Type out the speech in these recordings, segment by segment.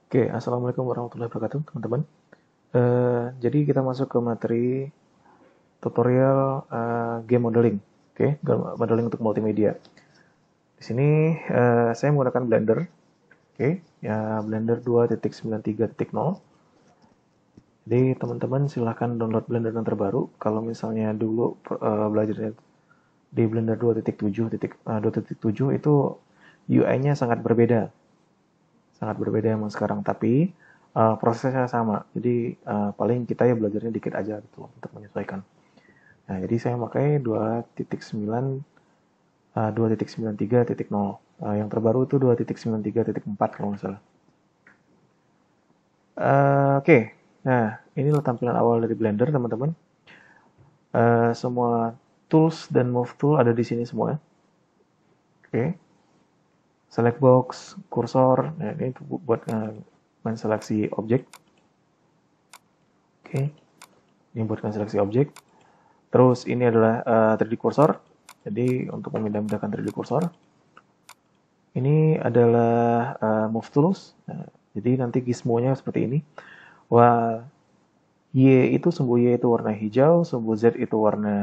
Oke, Assalamualaikum warahmatullahi wabarakatuh, teman-teman. Jadi kita masuk ke materi tutorial game modeling. Oke, game modeling untuk multimedia. Di sini saya menggunakan Blender. Oke, ya Blender 2.93.0. Jadi teman-teman silahkan download Blender yang terbaru. Kalau misalnya dulu belajarnya di Blender 2.7 itu UI-nya sangat berbeda. Sangat berbeda yang sekarang, tapi prosesnya sama. Jadi paling kita ya belajarnya dikit aja gitu loh, untuk menyesuaikan. Nah, jadi saya pakai 2.93.0. Yang terbaru itu 2.93.4 kalau nggak salah. Oke, nah inilah tampilan awal dari Blender, teman-teman. Semua tools dan move tool ada di sini semua. Oke, select box, kursor. Nah, ini buat menseleksi objek. Oke, ini buat seleksi objek. Terus ini adalah 3D cursor. Jadi untuk memindahkan 3D cursor. Ini adalah move tools. Nah, jadi nanti gizmo-nya seperti ini. Wah, Y itu sumbu Y itu warna hijau, sumbu Z itu warna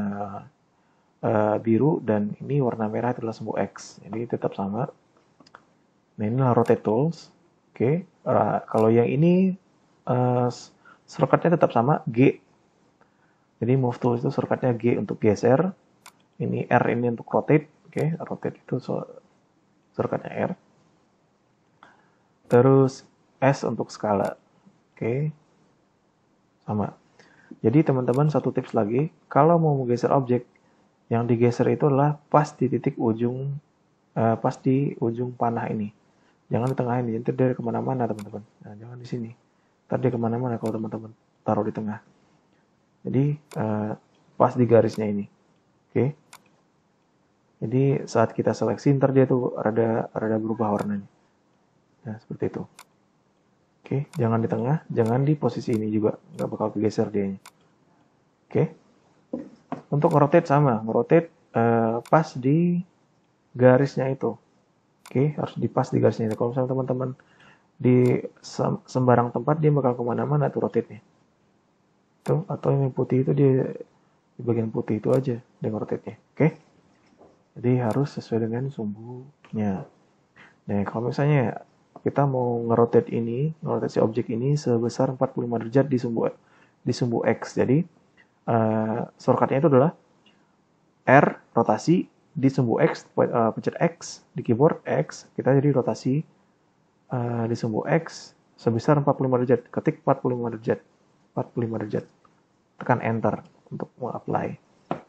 biru, dan ini warna merah adalah sumbu X. Jadi tetap sama. Nah, inilah rotate tools. Oke, kalau yang ini shortcutnya tetap sama, G. Jadi move tool itu shortcutnya G untuk geser. Ini R ini untuk rotate. Oke, rotate itu shortcutnya R. Terus S untuk skala. Oke, sama. Jadi teman-teman satu tips lagi, kalau mau menggeser objek, yang digeser itu adalah pas di titik ujung, pas di ujung panah ini. Jangan di tengah ini, nanti dia kemana-mana teman-teman. Nah, jangan di sini. Ntar dia kemana-mana kalau teman-teman taruh di tengah. Jadi pas di garisnya ini. Oke. Jadi saat kita seleksi, ntar dia tuh rada berubah warnanya. Nah, seperti itu. Oke, jangan di tengah, jangan di posisi ini juga, nggak bakal kegeser dianya. Oke, untuk ngerotate sama, ngerotate pas di garisnya itu. Oke, harus dipas di garisnya itu. Kalau misalnya teman-teman di sembarang tempat, dia bakal kemana-mana tuh rotate-nya. Tuh, atau yang putih itu dia di bagian putih itu aja, dia ngerotate-nya. Oke, jadi harus sesuai dengan sumbunya. Nah, kalau misalnya kita mau ngerotate si objek ini sebesar 45 derajat di sumbu X. Jadi, shortcutnya itu adalah R, rotasi, di sumbu X, pencet X, di keyboard X, kita jadi rotasi di sumbu X sebesar 45 derajat. Ketik 45 derajat. 45 derajat. Tekan Enter untuk mengapply.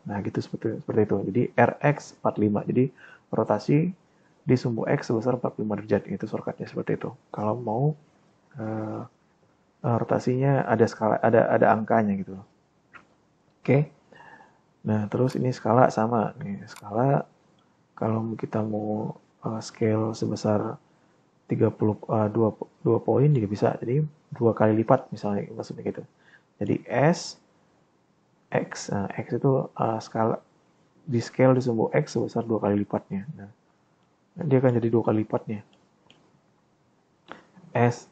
Nah, gitu seperti itu. Jadi RX 45. Jadi rotasi di sumbu X sebesar 45 derajat. Itu shortcutnya seperti itu. Kalau mau rotasinya ada skala, ada angkanya gitu. Oke. Nah, terus ini skala sama. Nih, skala kalau kita mau scale sebesar 2 poin juga bisa. Jadi 2 kali lipat misalnya, maksudnya gitu. Jadi S X, nah, X itu skala di scale di sumbu X sebesar 2 kali lipatnya. Nah, dia akan jadi 2 kali lipatnya. S.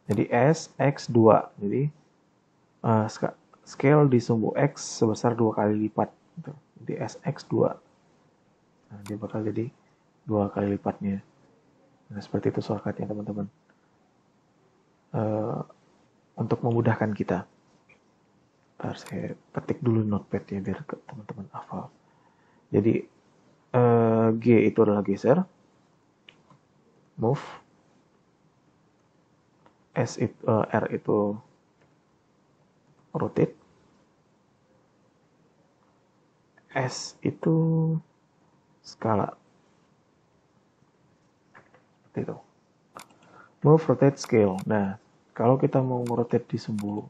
Jadi S X 2. Jadi scale di sumbu X sebesar 2 kali lipat. Jadi SX2. Nah, dia bakal jadi 2 kali lipatnya. Nah, seperti itu shortcutnya teman-teman. Untuk memudahkan kita. Ntar saya ketik dulu notepad ya biar teman-teman hafal. Jadi G itu adalah geser. Move. R itu rotate. S itu skala. Seperti itu. Move, rotate, scale. Nah, kalau kita mau rotate di sumbu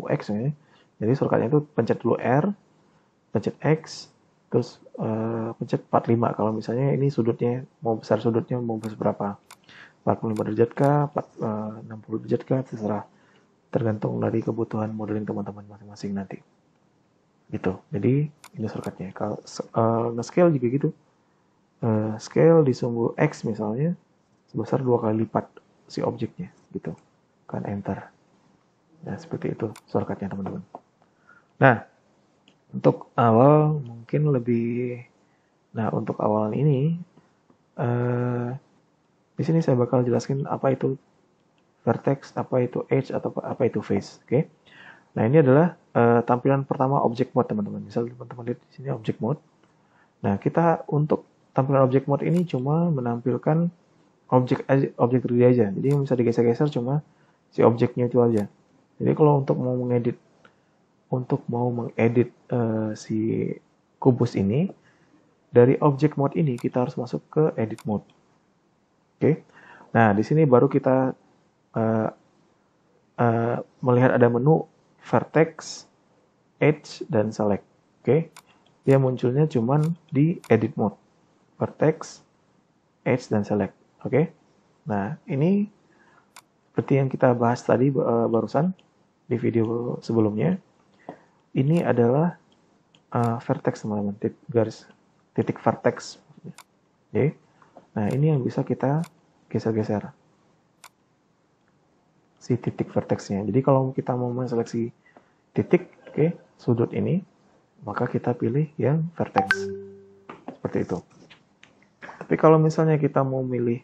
X ya. Jadi shortcutnya itu pencet dulu R, pencet X, terus pencet 45. Kalau misalnya ini sudutnya mau besar, sudutnya mau besar berapa? 45 derajat kah, 60 derajat kah, terserah. Tergantung dari kebutuhan modeling teman-teman masing-masing nanti. Gitu. Jadi ini shortcutnya. Kalau nge-scale juga gitu. Scale di sumbu X misalnya sebesar 2 kali lipat. si objeknya gitu kan, enter. Nah seperti itu shortcutnya teman-teman. Nah untuk awal mungkin lebih, nah untuk awal ini di sini saya bakal jelaskan apa itu vertex, apa itu edge, atau apa itu face. Oke. Nah ini adalah tampilan pertama object mode teman-teman. Misal teman-teman lihat di sini object mode. Nah kita untuk tampilan object mode ini cuma menampilkan objek 3D aja. Jadi yang bisa digeser-geser cuma si objeknya itu aja. Jadi kalau untuk mau mengedit si kubus ini, dari object mode ini kita harus masuk ke edit mode. Oke. Nah di sini baru kita melihat ada menu vertex, edge, dan select. Oke. Dia munculnya cuman di edit mode. Vertex, edge, dan select. Oke. Nah, ini seperti yang kita bahas tadi barusan di video sebelumnya. Ini adalah vertex teman-teman, titik vertex. Oke. Nah, ini yang bisa kita geser-geser. Si titik vertexnya. Jadi kalau kita mau menseleksi titik, sudut ini, maka kita pilih yang vertex. Seperti itu. Tapi kalau misalnya kita mau milih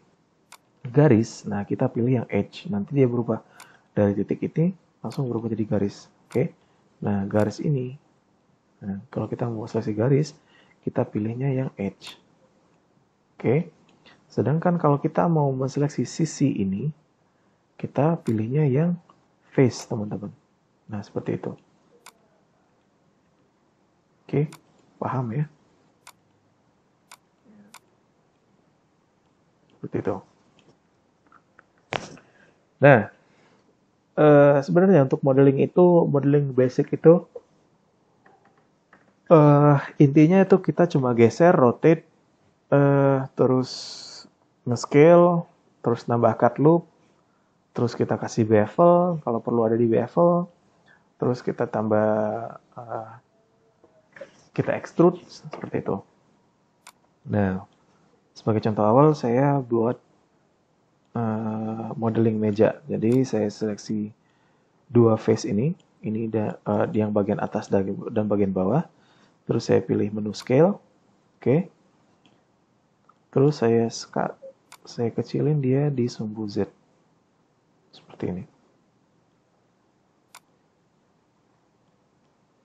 garis, nah kita pilih yang edge. Nanti dia berubah dari titik ini langsung berubah jadi garis. Oke. Nah, garis ini. Nah, kalau kita mau seleksi garis, kita pilihnya yang edge. Oke. Sedangkan kalau kita mau menseleksi sisi ini, kita pilihnya yang face, teman-teman. Nah, seperti itu. Oke, paham ya? Seperti itu. Nah, sebenarnya untuk modeling basic itu, intinya itu kita cuma geser, rotate, terus nge-scale, terus nambah cut loop, terus kita kasih bevel, kalau perlu ada di bevel, terus kita tambah, kita extrude, seperti itu. Nah, sebagai contoh awal saya buat modeling meja. Jadi saya seleksi dua face ini yang bagian atas dan bagian bawah. Terus saya pilih menu scale, oke. Terus saya kecilin dia di sumbu Z, seperti ini.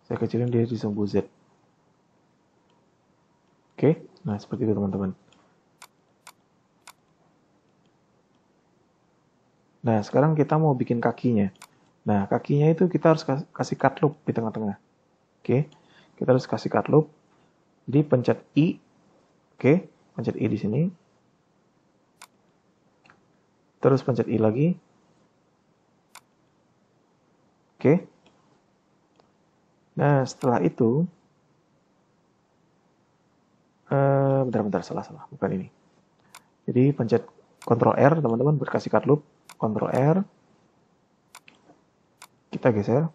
Saya kecilin dia di sumbu Z. Oke, nah seperti itu teman-teman. Nah, sekarang kita mau bikin kakinya. Nah, kakinya itu kita harus kasih cut loop di tengah-tengah. Oke, kita harus kasih cut loop. Jadi pencet I. Oke, pencet I di sini. Terus pencet I lagi. Oke. Nah, setelah itu, bentar, salah, bukan ini. Jadi pencet Ctrl R, teman-teman, buat kasih cut loop. Ctrl R. Kita geser.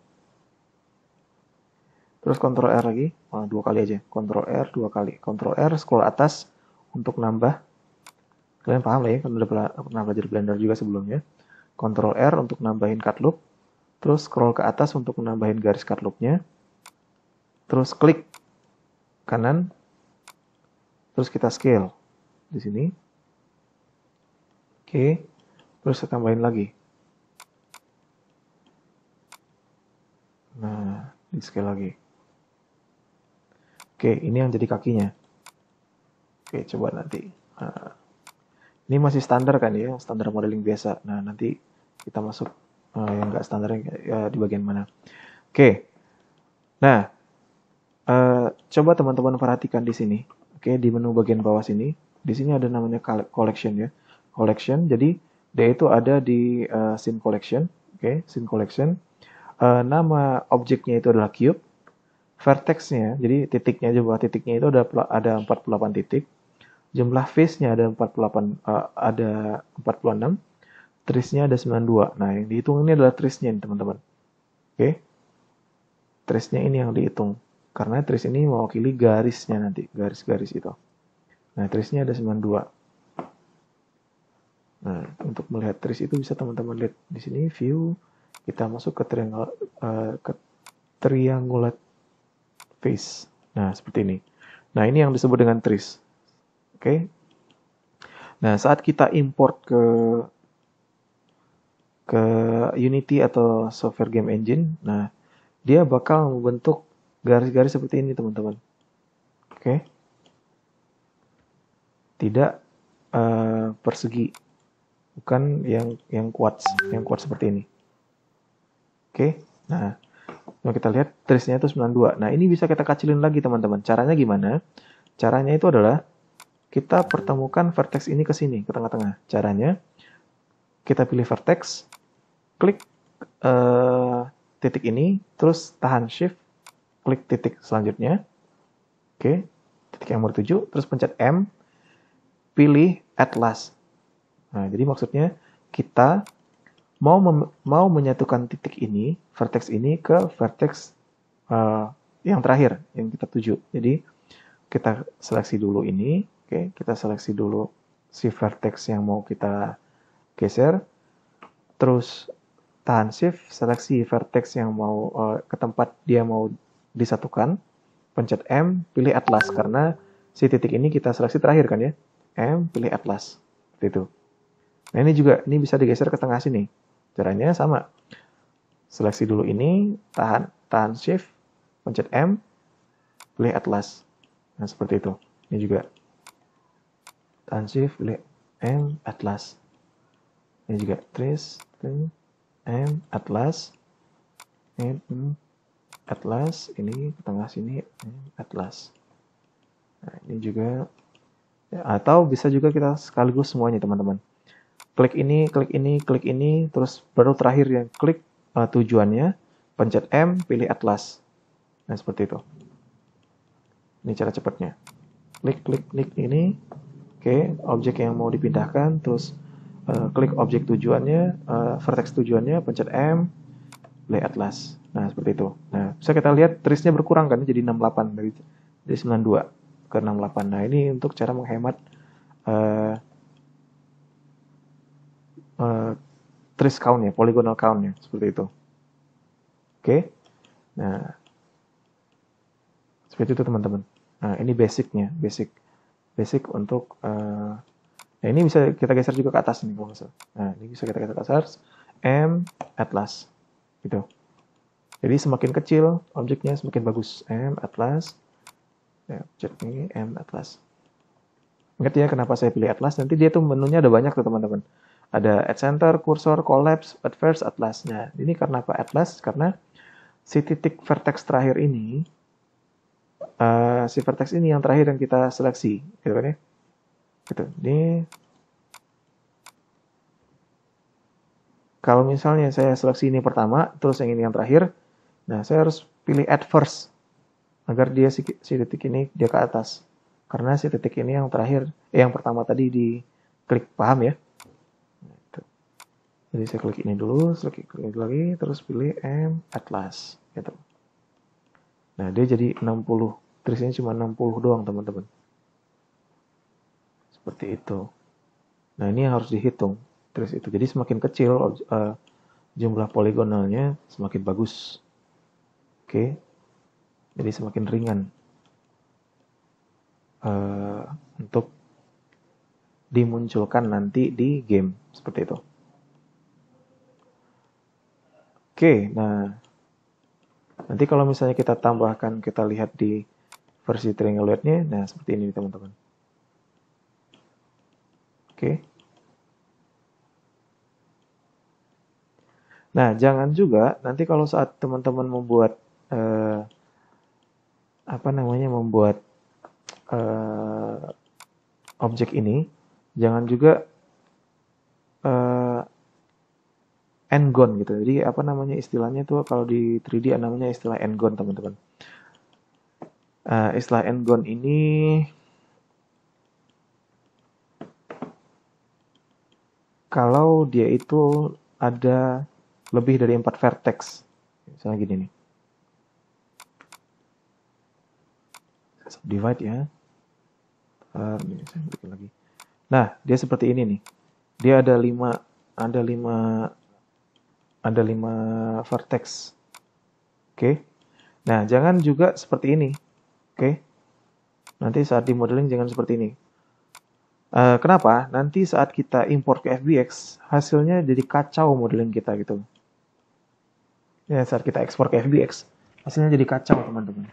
Terus Ctrl R lagi, dua kali aja. Ctrl R dua kali. Ctrl R scroll atas untuk nambah. Kalian paham lah ya, kan udah pernah belajar Blender juga sebelumnya. Ctrl R untuk nambahin cut loop. Terus scroll ke atas untuk nambahin garis cut loopnya. Terus klik kanan. Terus kita scale di sini. Oke. Terus saya tambahin lagi. Nah, di scale lagi. Oke, ini yang jadi kakinya. Oke, coba nanti. Nah, ini masih standar kan ya, standar modeling biasa. Nah, nanti kita masuk yang nggak standar ya, di bagian mana. Oke. Nah, coba teman-teman perhatikan di sini. Oke, di menu bagian bawah sini. Di sini ada namanya collection ya. Collection, jadi dia itu ada di scene collection. Oke, scene collection. Nama objeknya itu adalah cube. Vertexnya, jadi titiknya, jumlah titiknya itu ada 48 titik. Jumlah face-nya ada 46. Trace-nya ada 92. Nah, yang dihitung ini adalah trace-nya, teman-teman. Oke. Trace-nya ini yang dihitung. Karena trace ini mewakili garisnya nanti, garis-garis itu. Nah, trace-nya ada 92. Nah, untuk melihat trace itu bisa teman-teman lihat di sini view, kita masuk ke triangular face. Nah, seperti ini. Nah, ini yang disebut dengan trace. Oke. Nah, saat kita import ke Unity atau software game engine, nah dia bakal membentuk garis-garis seperti ini, teman-teman. Oke. Tidak persegi, bukan yang quartz seperti ini. Oke. Nah, kalau kita lihat trace-nya itu 92. Nah, ini bisa kita kecilin lagi, teman-teman. Caranya gimana? Caranya itu adalah kita pertemukan vertex ini ke sini, ke tengah-tengah. Caranya kita pilih vertex, klik titik ini, terus tahan shift, klik titik selanjutnya. Oke, titik yang nomor 7, terus pencet M, pilih atlas. Nah, jadi maksudnya kita mau menyatukan titik ini, vertex ini ke vertex yang terakhir yang kita tuju. Jadi kita seleksi dulu ini, oke, kita seleksi dulu si vertex yang mau kita geser, terus tahan shift, seleksi vertex yang mau ke tempat dia mau disatukan, pencet M, pilih atlas karena si titik ini kita seleksi terakhir kan ya. M, pilih atlas. Seperti itu. Nah, ini bisa digeser ke tengah sini. Caranya sama. Seleksi dulu ini, tahan shift, pencet M, pilih atlas. Nah, seperti itu. Ini juga. Tahan shift, pilih M, atlas. Ini juga trace, M, atlas. Atlas, ini ke tengah sini, atlas. Nah, ini juga. Atau bisa juga kita sekaligus semuanya, teman-teman. Klik ini, terus baru terakhir yang klik tujuannya, pencet M, pilih atlas. Nah, seperti itu. Ini cara cepatnya. Klik ini. Oke, objek yang mau dipindahkan, terus klik objek tujuannya, vertex tujuannya, pencet M, pilih atlas. Nah, seperti itu. Nah, bisa kita lihat trace-nya berkurang kan, jadi 68 dari 92 ke 68. Nah, ini untuk cara menghemat trace count-nya, polygonal count-nya, seperti itu. Oke. Nah, seperti itu teman-teman. Nah, ini basic-nya, basic untuk nah, ini bisa kita geser juga ke atas nih kalau nggak salah. Nah, ini bisa kita geser ke atas, M, atlas, gitu. Jadi semakin kecil objeknya semakin bagus. M, atlas. Ya, cek ini M, atlas. Ingat ya kenapa saya pilih atlas, nanti dia tuh menunya ada banyak tuh teman-teman. Ada add center, cursor, collapse, adverse, atlas. Nah, ini karena apa atlas? Karena si titik vertex terakhir ini, si vertex ini yang terakhir yang kita seleksi, gitu kan ya? Gitu. Ini kalau misalnya saya seleksi ini pertama, terus yang ini yang terakhir, nah saya harus pilih adverse agar dia si titik ini dia ke atas. Karena si titik ini yang terakhir, yang pertama tadi di klik, paham ya? Jadi saya klik ini dulu, klik lagi, terus pilih M, atlas, gitu. Nah, dia jadi 60. Trace-nya cuma 60 doang, teman-teman. Seperti itu. Nah, ini yang harus dihitung, trace itu. Jadi semakin kecil jumlah poligonalnya, semakin bagus. Oke. Jadi semakin ringan untuk dimunculkan nanti di game. Seperti itu. Oke, nah nanti kalau misalnya kita tambahkan, kita lihat di versi Triangular-nya, nah seperti ini teman-teman. Oke. Nah, jangan juga nanti kalau saat teman-teman membuat membuat objek ini, jangan juga end gone gitu. Jadi istilahnya tuh kalau di 3D namanya istilah end gone, teman-teman. Istilah end gone ini kalau dia itu ada lebih dari 4 vertex. Misalnya gini nih. Subdivide ya. Saya bikin lagi. Nah, dia seperti ini nih. dia ada lima vertex. Oke. Nah, jangan juga seperti ini. Oke. Nanti saat di modeling jangan seperti ini. Kenapa? Nanti saat kita import ke FBX, hasilnya jadi kacau modeling kita gitu. Ya, saat kita ekspor ke FBX, hasilnya jadi kacau, teman-teman.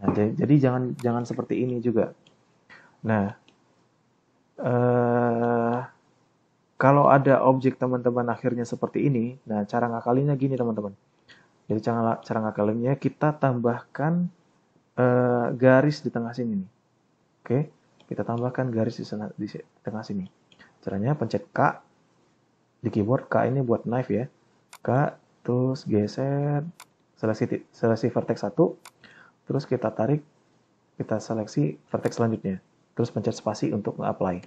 Nah, jadi jangan seperti ini juga. Nah, kalau ada objek teman-teman akhirnya seperti ini, nah cara ngakalinnya gini, teman-teman. Jadi cara ngakalinnya kita tambahkan garis di tengah sini nih. Oke, kita tambahkan garis di tengah sini. Caranya pencet K di keyboard. K ini buat knife ya. K, terus geser, seleksi vertex 1, terus kita tarik, kita seleksi vertex selanjutnya. Terus pencet spasi untuk nge-apply.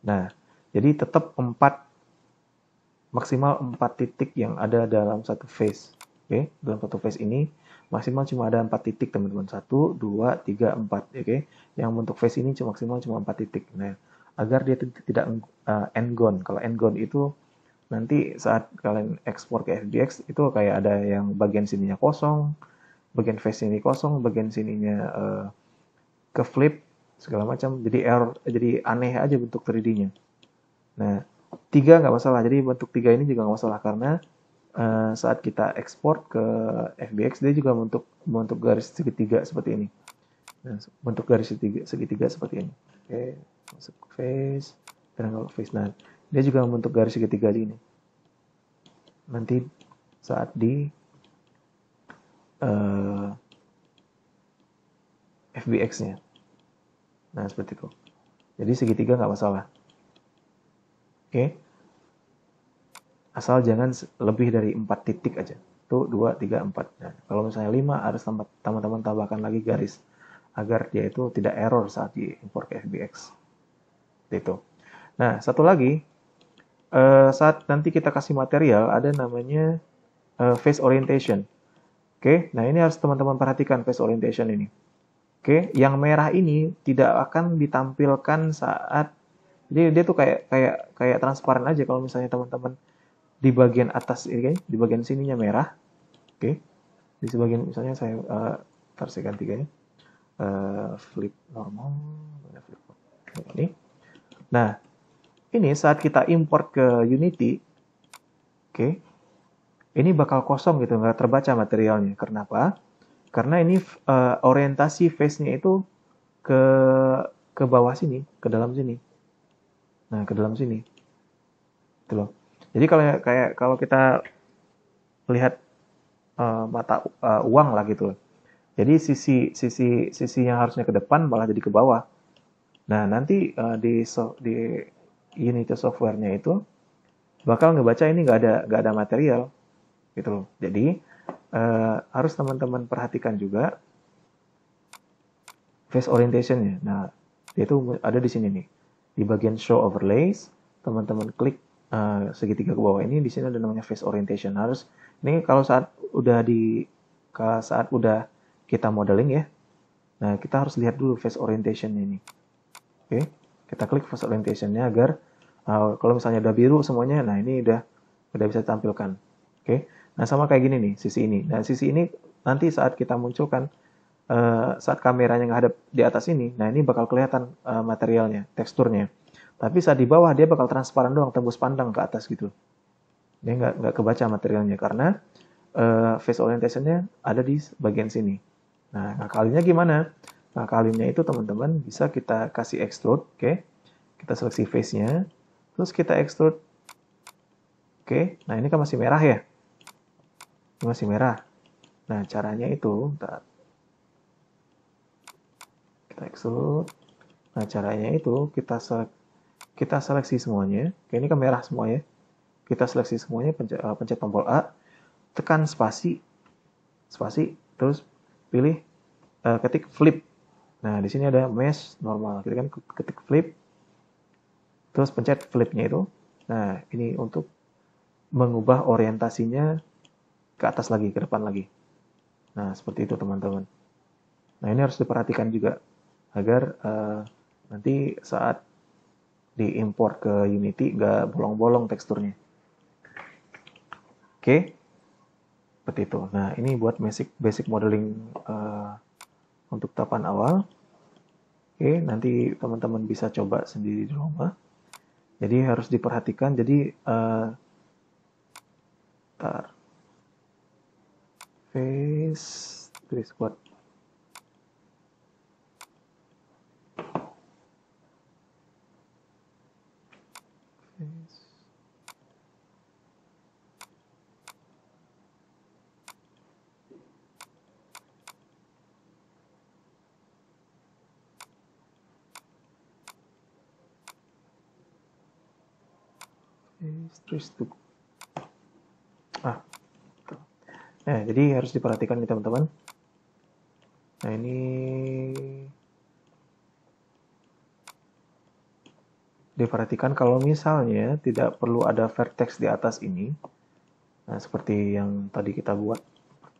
Nah, jadi tetap maksimal 4 titik yang ada dalam satu face. Oke, dalam satu face ini maksimal cuma ada 4 titik, teman-teman. 1, 2, 3, 4. Oke, yang bentuk face ini maksimal cuma 4 titik. Nah, agar dia tidak end-gone. Kalau end-gone itu nanti saat kalian ekspor ke FBX itu kayak ada yang bagian sininya kosong, bagian face ini kosong, bagian sininya ke flip segala macam, jadi error, jadi aneh aja bentuk 3D-nya. Nah, 3 nggak masalah, jadi bentuk 3 ini juga nggak masalah karena saat kita ekspor ke FBX dia juga bentuk garis segitiga seperti ini. Nah, bentuk garis segitiga seperti ini. Oke, masuk face, triangle face. Nah, dia juga membentuk garis segitiga di ini. Nanti saat di FBX-nya. Nah, seperti itu. Jadi segitiga nggak masalah. Oke. Asal jangan lebih dari 4 titik aja. Tuh, 2, 3, 4. Nah, kalau misalnya 5, harus teman-teman tambahkan lagi garis. Agar dia itu tidak error saat diimpor ke FBX. Itu. Nah, satu lagi, saat nanti kita kasih material, ada namanya face orientation. Oke, nah ini harus teman-teman perhatikan face orientation ini. Oke, yang merah ini tidak akan ditampilkan saat, jadi dia tuh kayak transparan aja kalau misalnya teman-teman di bagian atas ini, di bagian sininya merah. Oke, di sebagian misalnya saya versi ganti ya, flip normal, flip ini. Nah, ini saat kita import ke Unity, oke, ini bakal kosong gitu, nggak terbaca materialnya. Kenapa? Karena ini orientasi face-nya itu ke bawah sini, ke dalam sini. Nah, ke dalam sini. Gitu loh. Jadi kalau kita lihat mata uang lah gitu loh. Jadi sisi yang harusnya ke depan malah jadi ke bawah. Nah, nanti di Unity software-nya itu bakal ngebaca ini nggak ada material gitu loh. Jadi harus teman-teman perhatikan juga face orientation-nya. Nah, itu ada di sini nih. Di bagian show overlays, teman-teman klik segitiga ke bawah ini, di sini ada namanya face orientation. Harus ini kalau saat udah kita modeling ya. Nah, kita harus lihat dulu face orientation ini. Oke, kita klik face orientation-nya agar kalau misalnya udah biru semuanya, nah ini udah bisa ditampilkan. Oke. Nah, sama kayak gini nih, sisi ini. Nah, sisi ini nanti saat kita munculkan, saat kameranya ngadep di atas ini, nah ini bakal kelihatan materialnya, teksturnya. Tapi saat di bawah, dia bakal transparan doang, tembus pandang ke atas gitu. Dia nggak kebaca materialnya, karena face orientation-nya ada di bagian sini. Nah, ngakalinnya gimana? Ngakalinnya itu teman-teman bisa kita kasih extrude, oke? Kita seleksi face-nya, terus kita extrude. Oke, nah ini kan masih merah ya? Ini masih merah. Nah, caranya itu, kita extrude. Nah, caranya itu kita seleksi semuanya. Oke, ini kan merah semua ya. Kita seleksi semuanya, pencet tombol A, tekan spasi, terus pilih ketik flip. Nah, di sini ada mesh normal. Kita kan ketik flip, terus pencet flipnya itu. Nah, ini untuk mengubah orientasinya ke atas lagi, ke depan lagi. Nah, seperti itu teman-teman. Nah, ini harus diperhatikan juga agar nanti saat diimport ke Unity, nggak bolong-bolong teksturnya. Oke, seperti itu. Nah, ini buat basic modeling untuk tahapan awal. Oke, nanti teman-teman bisa coba sendiri di rumah. Jadi harus diperhatikan. Jadi face trace squad. Trace to Nah, jadi harus diperhatikan nih teman-teman. Nah, ini diperhatikan kalau misalnya tidak perlu ada vertex di atas ini. Nah, seperti yang tadi kita buat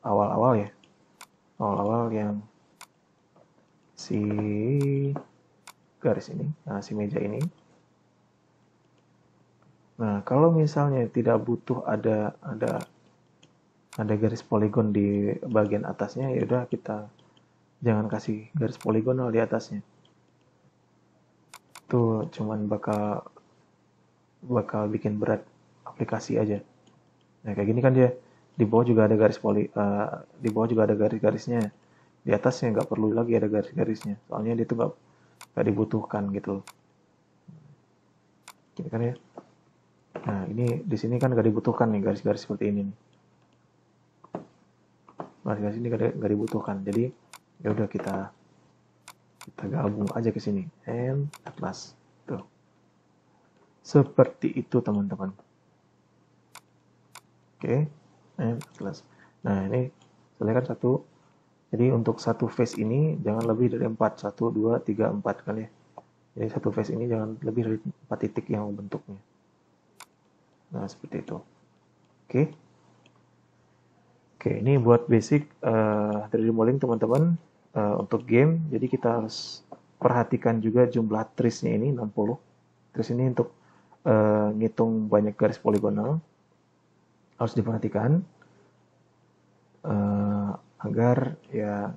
awal-awal ya. Awal-awal yang si garis ini, nah si meja ini. Nah, kalau misalnya tidak butuh ada garis poligon di bagian atasnya, ya udah kita jangan kasih garis poligonal di atasnya. Itu cuman bakal bikin berat aplikasi aja. Nah, kayak gini kan dia di bawah juga ada di bawah juga ada garis-garisnya. Di atasnya nggak perlu lagi ada garis-garisnya. Soalnya dia tuh nggak dibutuhkan gitu. Gini kan ya. Nah, ini di sini kan nggak dibutuhkan nih garis-garis seperti ini nih. Garis-garis ini nggak dibutuhkan. Jadi ya udah kita gabung aja ke sini. And atlas. Tuh. Seperti itu teman-teman. Oke. And atlas. Nah, ini selesai kan satu. Jadi untuk satu face ini jangan lebih dari 4. 1, 2, 3, 4 kan ya. Jadi satu face ini jangan lebih dari 4 titik yang bentuknya. Nah, seperti itu. Oke. Oke, ini buat basic 3D modeling teman-teman untuk game. Jadi kita harus perhatikan juga jumlah trace-nya ini 60. Trace ini untuk ngitung banyak garis poligonal. Harus diperhatikan agar ya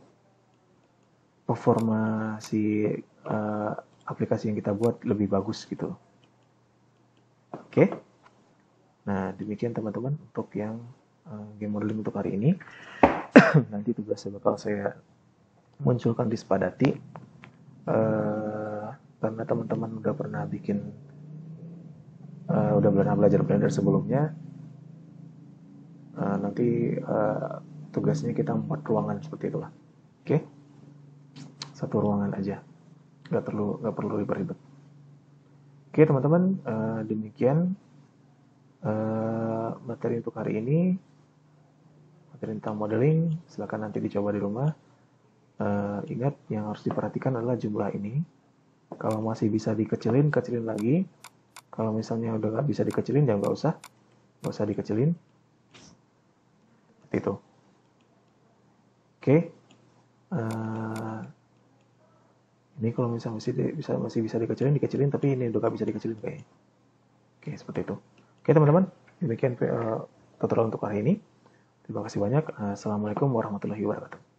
performa si aplikasi yang kita buat lebih bagus gitu. Oke. Nah, demikian teman-teman untuk yang game modeling untuk hari ini. Nanti tugasnya bakal saya munculkan di Spadati. Karena teman-teman udah pernah udah pernah belajar Blender sebelumnya. Nanti tugasnya kita membuat ruangan seperti itulah. Oke. Satu ruangan aja. Nggak perlu ribet-ribet. Oke teman-teman, demikian materi untuk hari ini. Materi tentang modeling, silakan nanti dicoba di rumah. Ingat yang harus diperhatikan adalah jumlah ini. Kalau masih bisa dikecilin, kecilin lagi. Kalau misalnya udah nggak bisa dikecilin, ya nggak usah dikecilin. Seperti itu. Oke. Ini kalau misalnya masih bisa dikecilin, tapi ini udah nggak bisa dikecilin kayaknya. Oke, seperti itu. Oke teman-teman, demikian tutorial untuk hari ini. Terima kasih banyak. Assalamualaikum warahmatullahi wabarakatuh.